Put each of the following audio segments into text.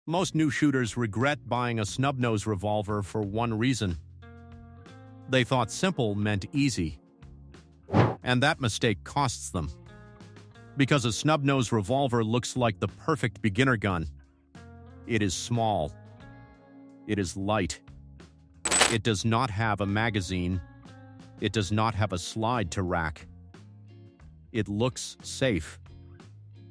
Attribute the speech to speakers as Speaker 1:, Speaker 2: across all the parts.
Speaker 1: Most new shooters regret buying a snub-nose revolver for one reason. They thought simple meant easy. And that mistake costs them. Because a snub-nose revolver looks like the perfect beginner gun. It is small. It is light. It does not have a magazine. It does not have a slide to rack. It looks safe.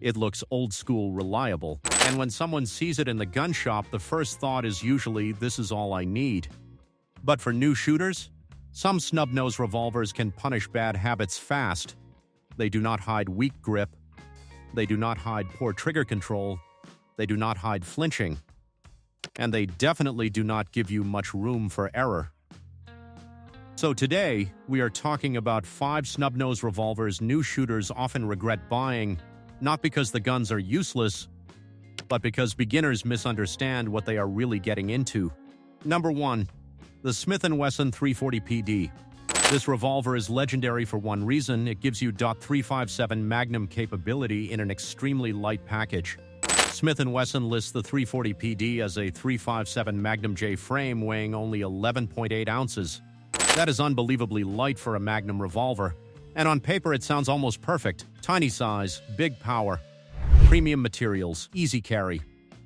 Speaker 1: It looks old-school reliable. And when someone sees it in the gun shop, the first thought is usually, this is all I need. But for new shooters, some snub-nose revolvers can punish bad habits fast. They do not hide weak grip. They do not hide poor trigger control. They do not hide flinching. And they definitely do not give you much room for error. So today, we are talking about 5 snub-nose revolvers new shooters often regret buying, not because the guns are useless, but because beginners misunderstand what they are really getting into. Number 1. The Smith & Wesson 340 PD. This revolver is legendary for one reason: it gives you .357 Magnum capability in an extremely light package. Smith & Wesson lists the 340 PD as a .357 Magnum J frame weighing only 11.8 ounces. That is unbelievably light for a Magnum revolver, and on paper it sounds almost perfect. Tiny size, big power, premium materials, easy carry.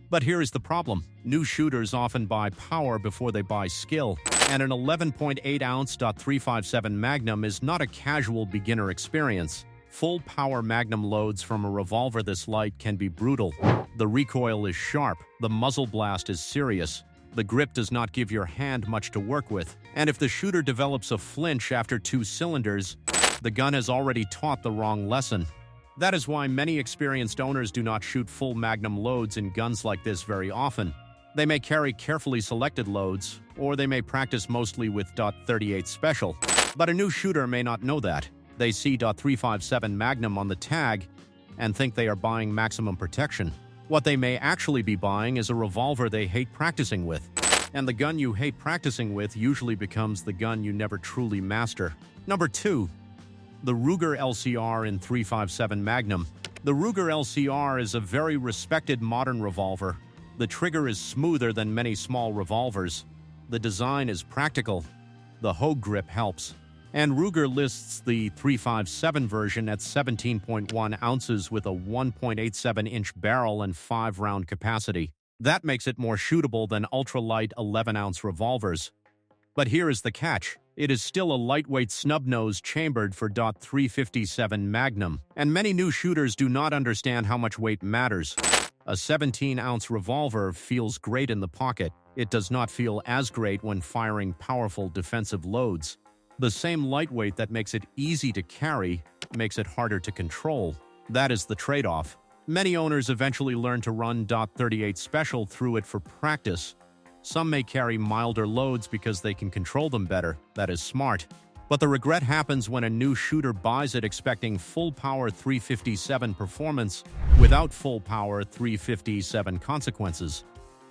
Speaker 1: But here is the problem. New shooters often buy power before they buy skill, and an 11.8-ounce .357 Magnum is not a casual beginner experience. Full-power Magnum loads from a revolver this light can be brutal. The recoil is sharp, the muzzle blast is serious, the grip does not give your hand much to work with, and if the shooter develops a flinch after 2 cylinders, the gun has already taught the wrong lesson. That is why many experienced owners do not shoot full Magnum loads in guns like this very often. They may carry carefully selected loads, or they may practice mostly with .38 Special. But a new shooter may not know that. They see .357 Magnum on the tag and think they are buying maximum protection. What they may actually be buying is a revolver they hate practicing with. And the gun you hate practicing with usually becomes the gun you never truly master. Number 2. The Ruger LCR in .357 Magnum. The Ruger LCR is a very respected modern revolver. The trigger is smoother than many small revolvers. The design is practical. The hoe grip helps. And Ruger lists the .357 version at 17.1 ounces with a 1.87-inch barrel and 5-round capacity. That makes it more shootable than ultralight 11-ounce revolvers. But here is the catch. It is still a lightweight snub-nose chambered for .357 Magnum, and many new shooters do not understand how much weight matters. A 17-ounce revolver feels great in the pocket. It does not feel as great when firing powerful defensive loads. The same lightweight that makes it easy to carry makes it harder to control. That is the trade-off. Many owners eventually learn to run .38 Special through it for practice. Some may carry milder loads because they can control them better. That is smart. But the regret happens when a new shooter buys it expecting full-power .357 performance without full-power .357 consequences.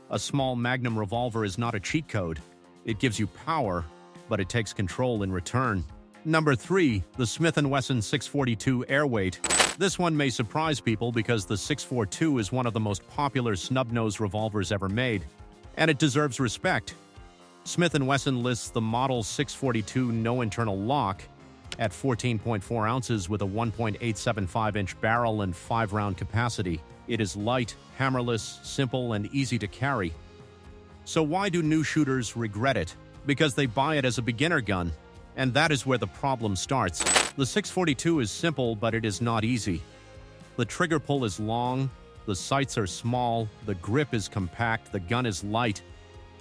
Speaker 1: A small Magnum revolver is not a cheat code. It gives you power, but it takes control in return. Number 3. The Smith & Wesson 642 Airweight. This one may surprise people because the 642 is one of the most popular snub-nose revolvers ever made, and it deserves respect. Smith & Wesson lists the Model 642 no internal lock at 14.4 ounces with a 1.875-inch barrel and 5-round capacity. It is light, hammerless, simple, and easy to carry. So why do new shooters regret it? Because they buy it as a beginner gun, and that is where the problem starts. The 642 is simple, but it is not easy. The trigger pull is long, the sights are small, the grip is compact, the gun is light,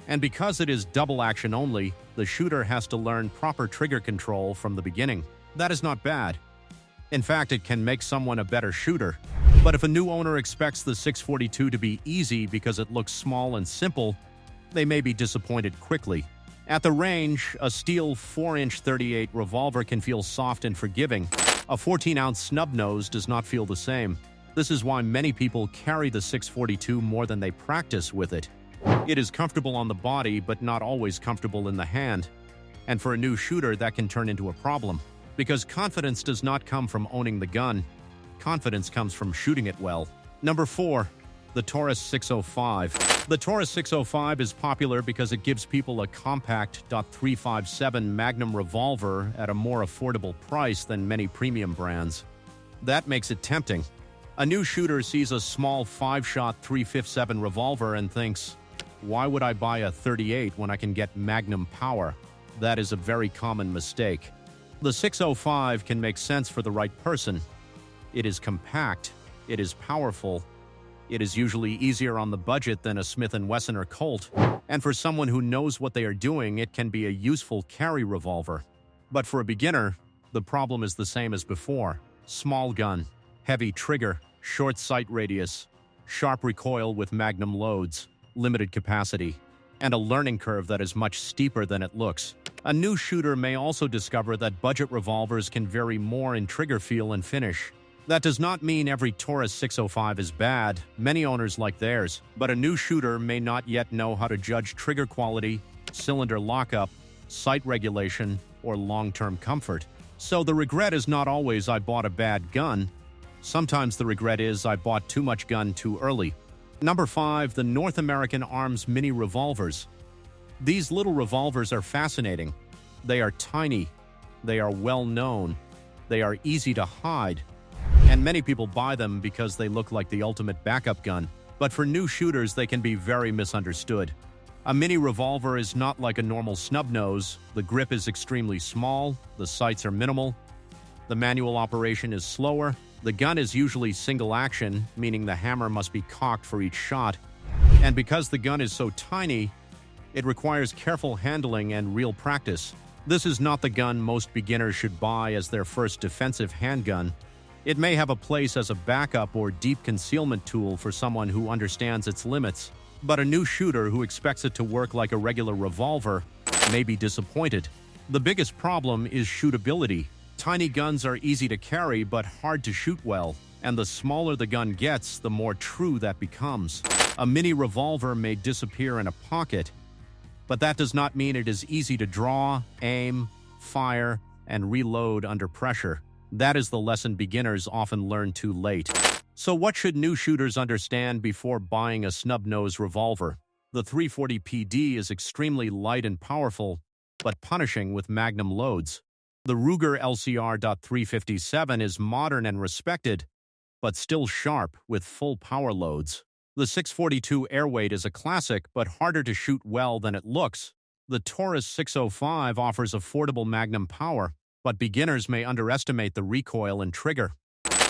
Speaker 1: and because it is double action only, the shooter has to learn proper trigger control from the beginning. That is not bad. In fact, it can make someone a better shooter. But if a new owner expects the 642 to be easy because it looks small and simple, they may be disappointed quickly. At the range, a steel 4-inch .38 revolver can feel soft and forgiving. A 14-ounce snub nose does not feel the same. This is why many people carry the 642 more than they practice with it. It is comfortable on the body, but not always comfortable in the hand. And for a new shooter, that can turn into a problem. Because confidence does not come from owning the gun. Confidence comes from shooting it well. Number 4. The Taurus 605. The Taurus 605 is popular because it gives people a compact .357 Magnum revolver at a more affordable price than many premium brands. That makes it tempting. A new shooter sees a small 5-shot .357 revolver and thinks, why would I buy a .38 when I can get Magnum power? That is a very common mistake. The 605 can make sense for the right person. It is compact, it is powerful, it is usually easier on the budget than a Smith & Wesson or Colt, and for someone who knows what they are doing, it can be a useful carry revolver. But for a beginner, the problem is the same as before. Small gun, heavy trigger, short sight radius, sharp recoil with Magnum loads, limited capacity, and a learning curve that is much steeper than it looks. A new shooter may also discover that budget revolvers can vary more in trigger feel and finish. That does not mean every Taurus 605 is bad. Many owners like theirs, but a new shooter may not yet know how to judge trigger quality, cylinder lockup, sight regulation, or long-term comfort. So the regret is not always I bought a bad gun. Sometimes the regret is I bought too much gun too early. Number 5, the North American Arms Mini Revolvers. These little revolvers are fascinating. They are tiny, they are well known, they are easy to hide, and many people buy them because they look like the ultimate backup gun. But for new shooters, they can be very misunderstood. A mini revolver is not like a normal snub nose. The grip is extremely small, the sights are minimal, the manual operation is slower, the gun is usually single action, meaning the hammer must be cocked for each shot, and because the gun is so tiny, it requires careful handling and real practice. This is not the gun most beginners should buy as their first defensive handgun. It may have a place as a backup or deep concealment tool for someone who understands its limits, but a new shooter who expects it to work like a regular revolver may be disappointed. The biggest problem is shootability. Tiny guns are easy to carry but hard to shoot well, and the smaller the gun gets, the more true that becomes. A mini revolver may disappear in a pocket, but that does not mean it is easy to draw, aim, fire, and reload under pressure. That is the lesson beginners often learn too late. So what should new shooters understand before buying a snub-nose revolver? The 340 PD is extremely light and powerful, but punishing with Magnum loads. The Ruger LCR.357 is modern and respected, but still sharp with full power loads. The 642 Airweight is a classic, but harder to shoot well than it looks. The Taurus 605 offers affordable Magnum power, but beginners may underestimate the recoil and trigger.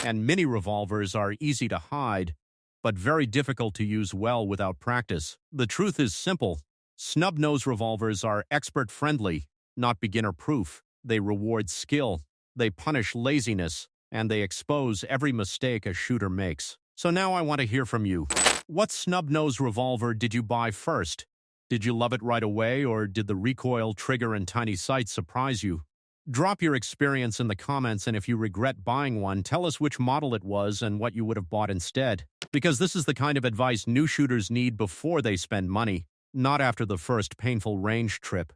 Speaker 1: And mini revolvers are easy to hide, but very difficult to use well without practice. The truth is simple. Snub-nose revolvers are expert-friendly, not beginner-proof. They reward skill, they punish laziness, and they expose every mistake a shooter makes. So now I want to hear from you. What snub-nose revolver did you buy first? Did you love it right away, or did the recoil, trigger, and tiny sights surprise you? Drop your experience in the comments, and if you regret buying one, tell us which model it was and what you would have bought instead. Because this is the kind of advice new shooters need before they spend money, not after the first painful range trip.